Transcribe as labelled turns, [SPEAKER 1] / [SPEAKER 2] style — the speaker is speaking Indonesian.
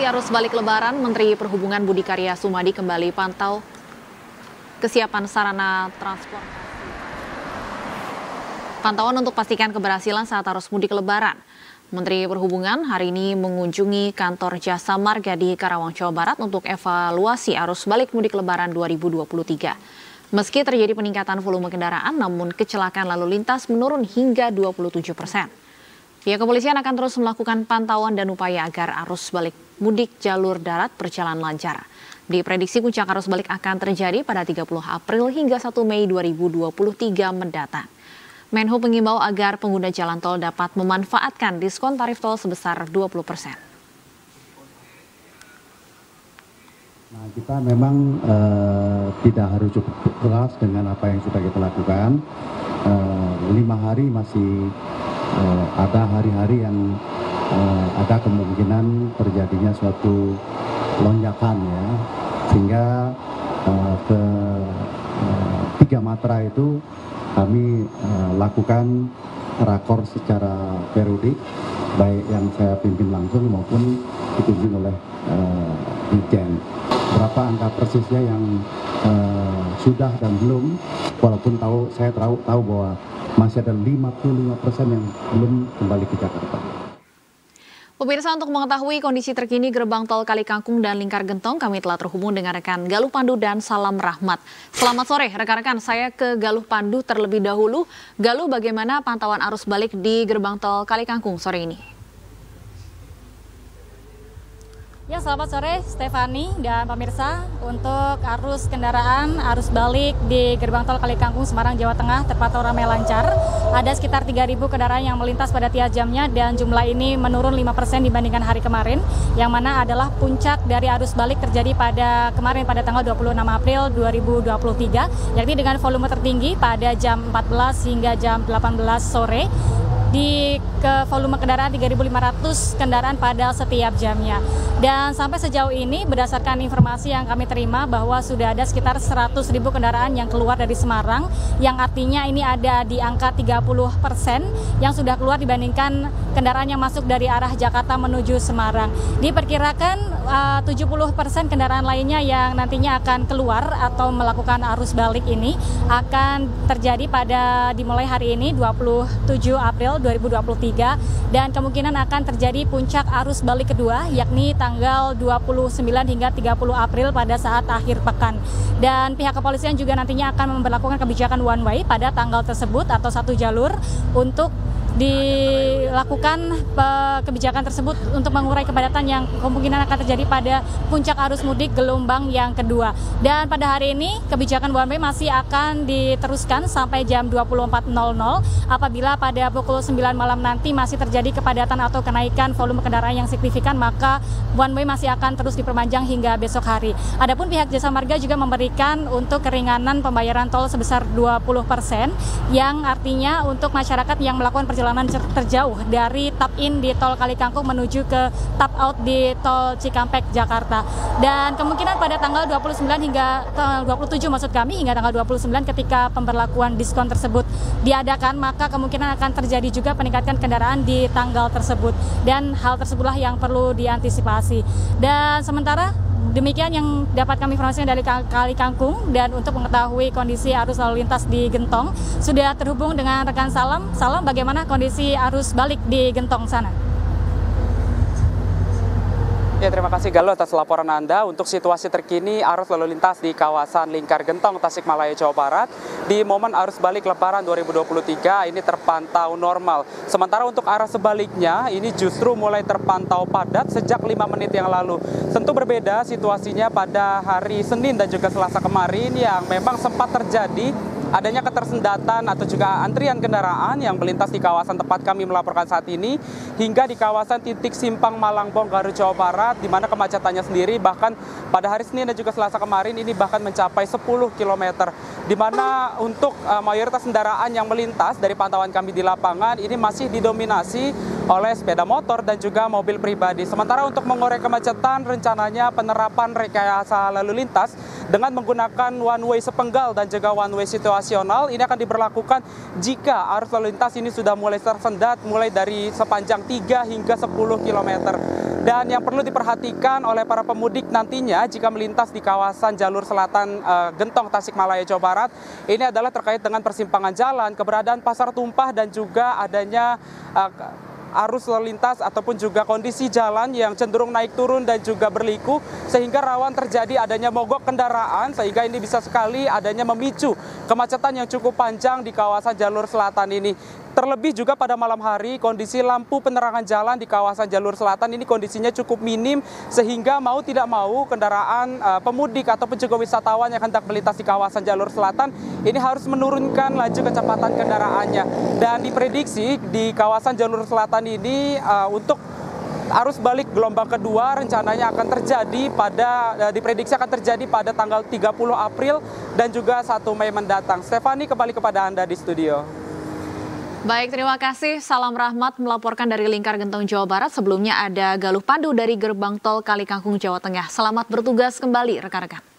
[SPEAKER 1] Antisipasi arus balik Lebaran, Menteri Perhubungan Budi Karya Sumadi kembali pantau kesiapan sarana transportasi. Pantauan untuk pastikan keberhasilan saat arus mudik Lebaran. Menteri Perhubungan hari ini mengunjungi kantor Jasa Marga di Karawang, Jawa Barat untuk evaluasi arus balik mudik Lebaran 2023. Meski terjadi peningkatan volume kendaraan, namun kecelakaan lalu lintas menurun hingga 27%. Pihak kepolisian akan terus melakukan pantauan dan upaya agar arus balik mudik jalur darat berjalan lancar. Diprediksi puncak arus balik akan terjadi pada 30 April hingga 1 Mei 2023 mendatang. Menhub mengimbau agar pengguna jalan tol dapat memanfaatkan diskon tarif tol sebesar 20%.
[SPEAKER 2] Nah, kita memang tidak harus cukup keras dengan apa yang sudah kita lakukan. 5 hari masih ada hari-hari yang ada kemungkinan terjadinya suatu lonjakan ya, sehingga ke 3 matra itu kami lakukan rakor secara periodik, baik yang saya pimpin langsung maupun dipimpin oleh Dirjen. Berapa angka persisnya yang sudah dan belum, walaupun saya tahu bahwa masih ada 55% yang belum kembali ke Jakarta.
[SPEAKER 1] Pemirsa, untuk mengetahui kondisi terkini gerbang tol Kali Kangkung dan Lingkar Gentong, kami telah terhubung dengan rekan Galuh Pandu dan Salam Rahmat. Selamat sore rekan-rekan, saya ke Galuh Pandu terlebih dahulu. Galuh, bagaimana pantauan arus balik di gerbang tol Kali Kangkung sore ini?
[SPEAKER 3] Ya, selamat sore Stefani dan pemirsa. Untuk arus kendaraan, arus balik di gerbang tol Kali Kangkung Semarang, Jawa Tengah terpantau ramai lancar. Ada sekitar 3.000 kendaraan yang melintas pada tiap jamnya dan jumlah ini menurun 5% dibandingkan hari kemarin, yang mana adalah puncak dari arus balik terjadi pada kemarin pada tanggal 26 April 2023, yakni dengan volume tertinggi pada jam 14 hingga jam 18 sore. Di volume kendaraan 3.500 kendaraan pada setiap jamnya. Dan sampai sejauh ini berdasarkan informasi yang kami terima bahwa sudah ada sekitar 100.000 kendaraan yang keluar dari Semarang, yang artinya ini ada di angka 30% yang sudah keluar dibandingkan kendaraan yang masuk dari arah Jakarta menuju Semarang. Diperkirakan 70% kendaraan lainnya yang nantinya akan keluar atau melakukan arus balik ini akan terjadi dimulai hari ini 27 April 2023, dan kemungkinan akan terjadi puncak arus balik kedua yakni tanggal 29 hingga 30 April pada saat akhir pekan. Dan pihak kepolisian juga nantinya akan memberlakukan kebijakan one way pada tanggal tersebut atau satu jalur untuk dilakukan kebijakan tersebut untuk mengurai kepadatan yang kemungkinan akan terjadi pada puncak arus mudik gelombang yang kedua. Dan pada hari ini kebijakan one way masih akan diteruskan sampai jam 24.00. Apabila pada pukul 9 malam nanti masih terjadi kepadatan atau kenaikan volume kendaraan yang signifikan, maka one way masih akan terus diperpanjang hingga besok hari. Adapun pihak Jasa Marga juga memberikan untuk keringanan pembayaran tol sebesar 20%, yang artinya untuk masyarakat yang melakukan perjalanan terjauh dari tap in di tol Kali Kangkung menuju ke tap out di tol Cikampek, Jakarta. Dan kemungkinan pada tanggal 29 hingga tanggal 27 hingga tanggal 29 ketika pemberlakuan diskon tersebut diadakan, maka kemungkinan akan terjadi juga peningkatan kendaraan di tanggal tersebut. Dan hal tersebutlah yang perlu diantisipasi. Dan sementara demikian yang dapat kami informasikan dari Kali Kangkung. Dan untuk mengetahui kondisi arus lalu lintas di Gentong, sudah terhubung dengan rekan Salam. Salam, bagaimana kondisi arus balik di Gentong sana?
[SPEAKER 4] Ya, terima kasih Galuh atas laporan Anda. Untuk situasi terkini arus lalu lintas di kawasan Lingkar Gentong, Tasikmalaya, Jawa Barat di momen arus balik Lebaran 2023 ini terpantau normal. Sementara untuk arah sebaliknya ini justru mulai terpantau padat sejak 5 menit yang lalu. Tentu berbeda situasinya pada hari Senin dan juga Selasa kemarin yang memang sempat terjadi adanya ketersendatan atau juga antrian kendaraan yang melintas di kawasan tempat kami melaporkan saat ini hingga di kawasan titik simpang Malangbong, Garut, Jawa Barat, di mana kemacetannya sendiri bahkan pada hari Senin dan juga Selasa kemarin ini bahkan mencapai 10 km, di mana untuk mayoritas kendaraan yang melintas dari pantauan kami di lapangan ini masih didominasi oleh sepeda motor dan juga mobil pribadi. Sementara untuk mengurai kemacetan, rencananya penerapan rekayasa lalu lintas dengan menggunakan one way sepenggal dan juga one way situasional ini akan diberlakukan jika arus lalu lintas ini sudah mulai tersendat mulai dari sepanjang 3 hingga 10 km. Dan yang perlu diperhatikan oleh para pemudik nantinya jika melintas di kawasan jalur selatan Gentong, Tasikmalaya, Jawa Barat, ini adalah terkait dengan persimpangan jalan, keberadaan pasar tumpah, dan juga adanya arus lalu lintas ataupun juga kondisi jalan yang cenderung naik turun dan juga berliku, sehingga rawan terjadi adanya mogok kendaraan, sehingga ini bisa sekali adanya memicu kemacetan yang cukup panjang di kawasan jalur selatan ini. Terlebih juga pada malam hari, kondisi lampu penerangan jalan di kawasan jalur selatan ini kondisinya cukup minim, sehingga mau tidak mau kendaraan pemudik ataupun juga wisatawan yang hendak melintas di kawasan jalur selatan ini harus menurunkan laju kecepatan kendaraannya. Dan diprediksi di kawasan jalur selatan ini untuk arus balik gelombang kedua rencananya akan terjadi diprediksi akan terjadi pada tanggal 30 April dan juga 1 Mei mendatang. Stefani, kembali kepada Anda di studio.
[SPEAKER 1] Baik, terima kasih. Salam Rahmat melaporkan dari Lingkar Gentong, Jawa Barat. Sebelumnya ada Galuh Pandu dari Gerbang Tol Kalikangkung, Jawa Tengah. Selamat bertugas kembali, rekan-rekan.